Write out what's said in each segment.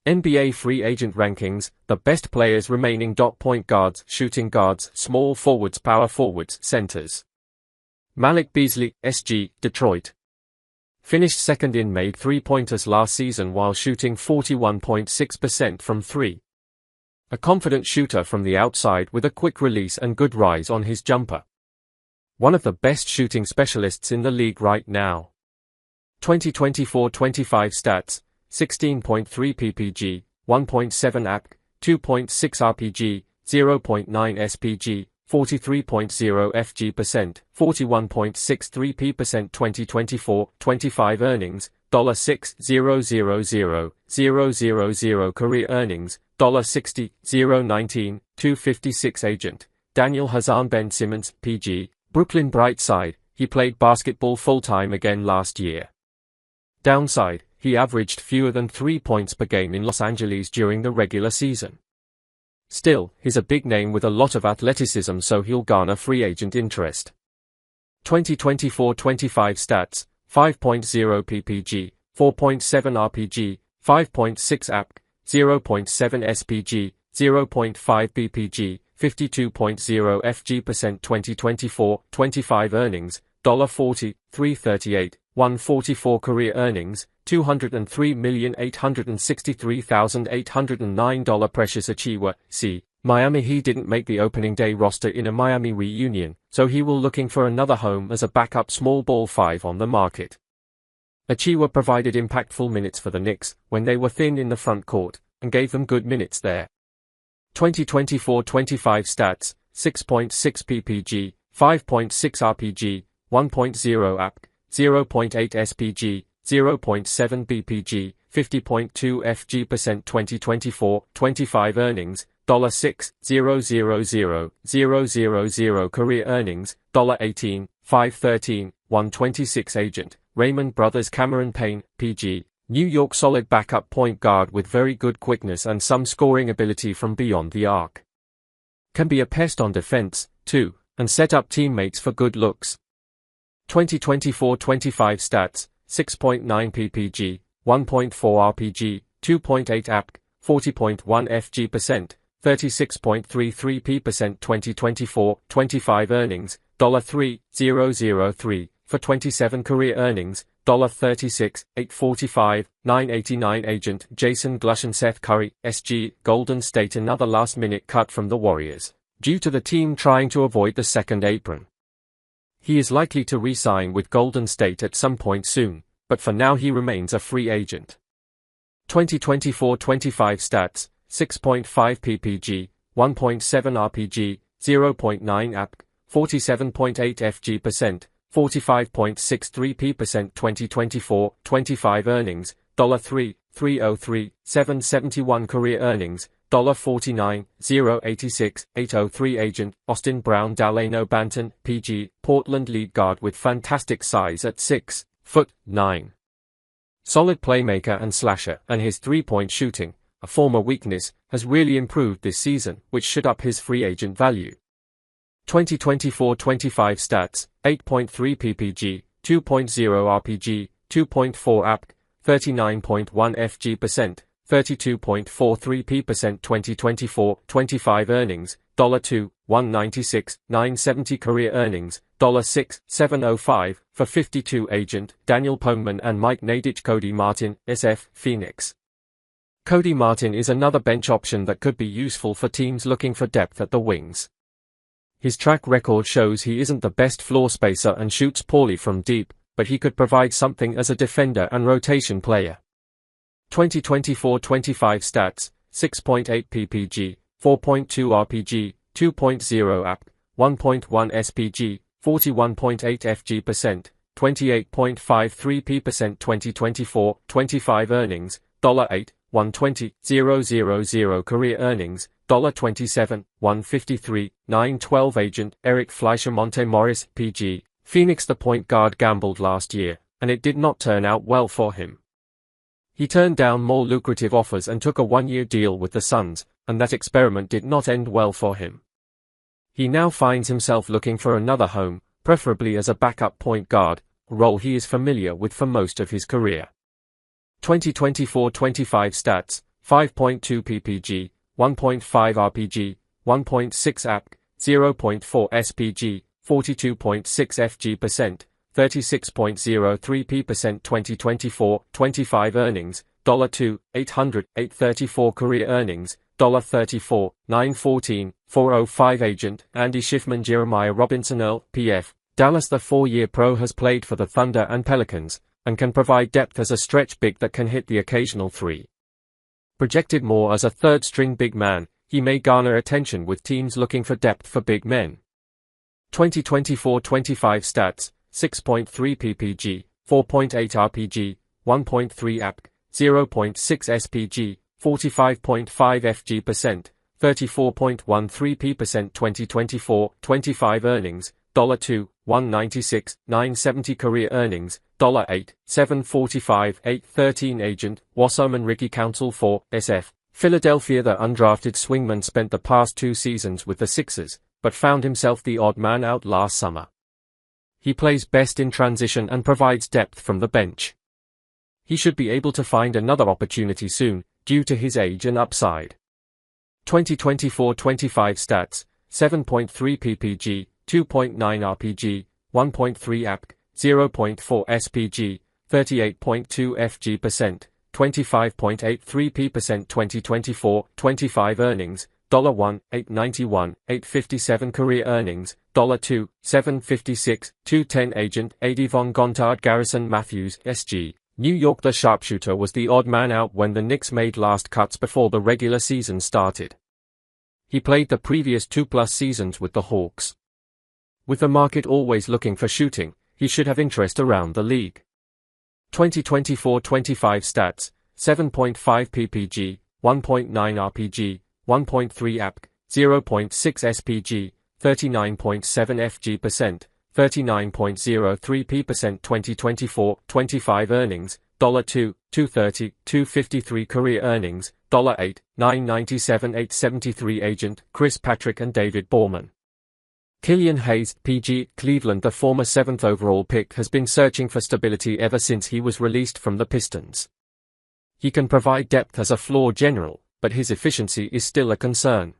NBA free agent rankings, the best players remaining. Point guards, shooting guards, small forwards, power forwards, centers. Malik Beasley, SG, Detroit. Finished second in made three-pointers last season while shooting 41.6% from three. A confident shooter from the outside with a quick release and good rise on his jumper. One of the best shooting specialists in the league right now. 2024-25 stats, 16.3 ppg, 1.7 AP, 2.6 RPG, 0.9 SPG, 43.0 FG%, 41.63%. 2024-25 earnings, $6,000,000 career earnings, $60,019, 256 agent, Daniel Hazan Ben Simmons, PG, Brooklyn Brightside, he played basketball full-time again last year. Downside, he averaged fewer than 3 points per game in Los Angeles during the regular season. Still, he's a big name with a lot of athleticism, so he'll garner free agent interest. 2024-25 stats, 5.0 ppg, 4.7 RPG, 5.6 AP, 0.7 SPG, 0.5 BPG, 52.0 FG%. 2024-25 earnings, $40, $338, 144 career earnings, $203,863,809. Precious Achiuwa, C. Miami. He didn't make the opening day roster in a Miami reunion, so he will looking for another home as a backup small ball 5 on the market. Achiuwa provided impactful minutes for the Knicks when they were thin in the front court, and gave them good minutes there. 2024-25 stats, 6.6 ppg, 5.6 RPG, 1.0 AP, 0.8 SPG, 0.7 BPG, 50.2 FG%. 2024-25 earnings, $6,000,000 career earnings, $18, 513, 126 agent, Raymond Brothers Cameron Payne, PG, New York. Solid backup point guard with very good quickness and some scoring ability from beyond the arc. Can be a pest on defense, too, and set up teammates for good looks. 2024-25 stats, 6.9 ppg, 1.4 RPG, 2.8 AP, 40.1 FG%, 36.33%. 2024-25 earnings, $3,003, for 27 career earnings, $36, 845, 989 agent, Jason Glushan Seth Curry, SG, Golden State. Another last-minute cut from the Warriors, due to the team trying to avoid the second apron. He is likely to re-sign with Golden State at some point soon, but for now he remains a free agent. 2024-25 stats, 6.5 ppg, 1.7 RPG, 0.9 AP, 47.8 FG%, 45.63%. 2024-25 earnings, $3,303, 771 career earnings, $49, 086, 803 agent, Austin Brown Delano Banton, PG, Portland lead guard with fantastic size at 6'9". Solid playmaker and slasher, and his three-point shooting, a former weakness, has really improved this season, which should up his free agent value. 2024-25 stats, 8.3 ppg, 2.0 RPG, 2.4 AP, 39.1 FG%, 32.43%. 2024-25 earnings, $2, 196, 970 career earnings, $6, 705, for 52 agent, Daniel Poneman and Mike Nadich. Cody Martin, SF, Phoenix. Cody Martin is another bench option that could be useful for teams looking for depth at the wings. His track record shows he isn't the best floor spacer and shoots poorly from deep, but he could provide something as a defender and rotation player. 2024-25 stats, 6.8 ppg, 4.2 RPG, 2.0 AP, 1.1 SPG, 41.8 FG%, 28.53%. 2024-25 earnings, $8, 120, 000 career earnings, $27, 153, 912 agent, Eric Fleischer Monte Morris, PG, Phoenix. The point guard gambled last year, and it did not turn out well for him. He turned down more lucrative offers and took a one-year deal with the Suns, and that experiment did not end well for him. He now finds himself looking for another home, preferably as a backup point guard, a role he is familiar with for most of his career. 2024-25 stats, 5.2 ppg, 1.5 rpg, 1.6 apg, 0.4 spg, 42.6 fg%, 36.03p% 2024, 25 earnings, $2, 800, 834 career earnings, $34, 914, 405 agent, Andy Schiffman Jeremiah Robinson Earl, PF, Dallas. The 4-year pro has played for the Thunder and Pelicans, and can provide depth as a stretch big that can hit the occasional three. Projected more as a third-string big man, he may garner attention with teams looking for depth for big men. 2024-25 stats, 6.3 ppg, 4.8 rpg, 1.3 apg, 0.6 spg, 45.5 fg%, 34.13p% 2024, 25 earnings, $2, 196, 970 career earnings, $8, 745, 813 agent, Wasserman Ricky Council for SF. Philadelphia. The undrafted swingman spent the past 2 seasons with the Sixers, but found himself the odd man out last summer. He plays best in transition and provides depth from the bench. He should be able to find another opportunity soon, due to his age and upside. 2024-25 stats, 7.3 ppg, 2.9 rpg, 1.3 apg, 0.4 spg, 38.2 fg%, 25.83p% 2024, 25 earnings, $1, 891, 857 career earnings, $2, 756, 210 agent, AD Von Gontard Garrison Matthews, SG. New York. The sharpshooter was the odd man out when the Knicks made last cuts before the regular season started. He played the previous 2+ seasons with the Hawks. With the market always looking for shooting, he should have interest around the league. 2024-25 stats, 7.5 ppg, 1.9 rpg, 1.3 apg, 0.6 spg, 39.7 fg%, 39.03p% 2024, 25 earnings, $2, 230, 253 career earnings, $8, 997 873 agent, Chris Patrick and David Borman. Killian Hayes, PG, Cleveland. The former 7th overall pick has been searching for stability ever since he was released from the Pistons. He can provide depth as a floor general, but his efficiency is still a concern.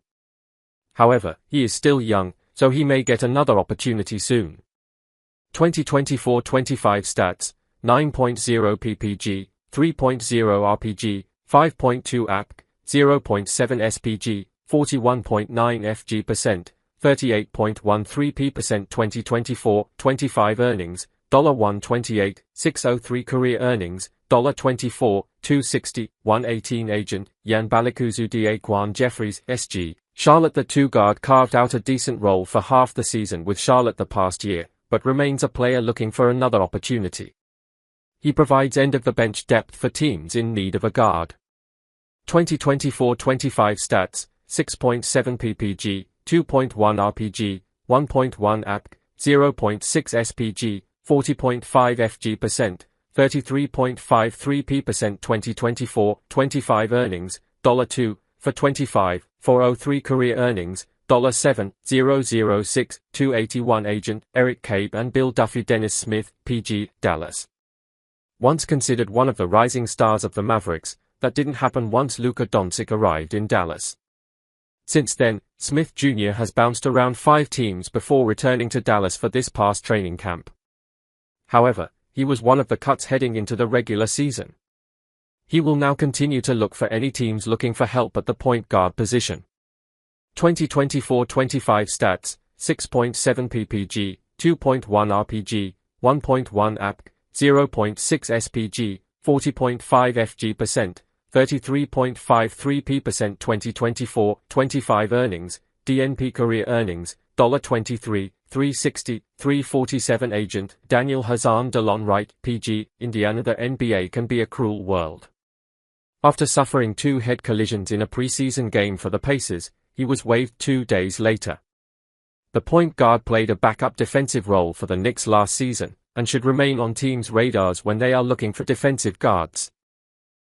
However, he is still young, so he may get another opportunity soon. 2024-25 stats, 9.0 ppg, 3.0 rpg, 5.2 apg, 0.7 spg, 41.9 fg%, 38.13p% 2024, 25 earnings, $128, 603 career earnings, $24, 260, 118 agent, Jan Balikuzu Daquan Jeffries, SG. Charlotte. The 2-guard carved out a decent role for half the season with Charlotte the past year, but remains a player looking for another opportunity. He provides end-of-the-bench depth for teams in need of a guard. 2024-25 stats, 6.7 ppg, 2.1 rpg, 1.1 apg, 0.6 spg, 40.5 fg%, 33.53p% 2024, 25 earnings, $2, for 25, 403 career earnings, $7, 006, 281 agent, Eric Cabe and Bill Duffy. Dennis Smith, PG, Dallas. Once considered one of the rising stars of the Mavericks, that didn't happen once Luka Doncic arrived in Dallas. Since then, Smith Jr. has bounced around 5 teams before returning to Dallas for this past training camp. However, he was one of the cuts heading into the regular season. He will now continue to look for any teams looking for help at the point guard position. 2024-25 stats, 6.7 ppg, 2.1 rpg, 1.1 apg, 0.6 spg, 40.5 fg%, 33.53p% 2024, 25 earnings, DNP career earnings, $23, 360, 347 agent, Daniel Hazan DeLon Wright, PG, Indiana. The NBA can be a cruel world. After suffering 2 head collisions in a preseason game for the Pacers, he was waived 2 days later. The point guard played a backup defensive role for the Knicks last season, and should remain on teams' radars when they are looking for defensive guards.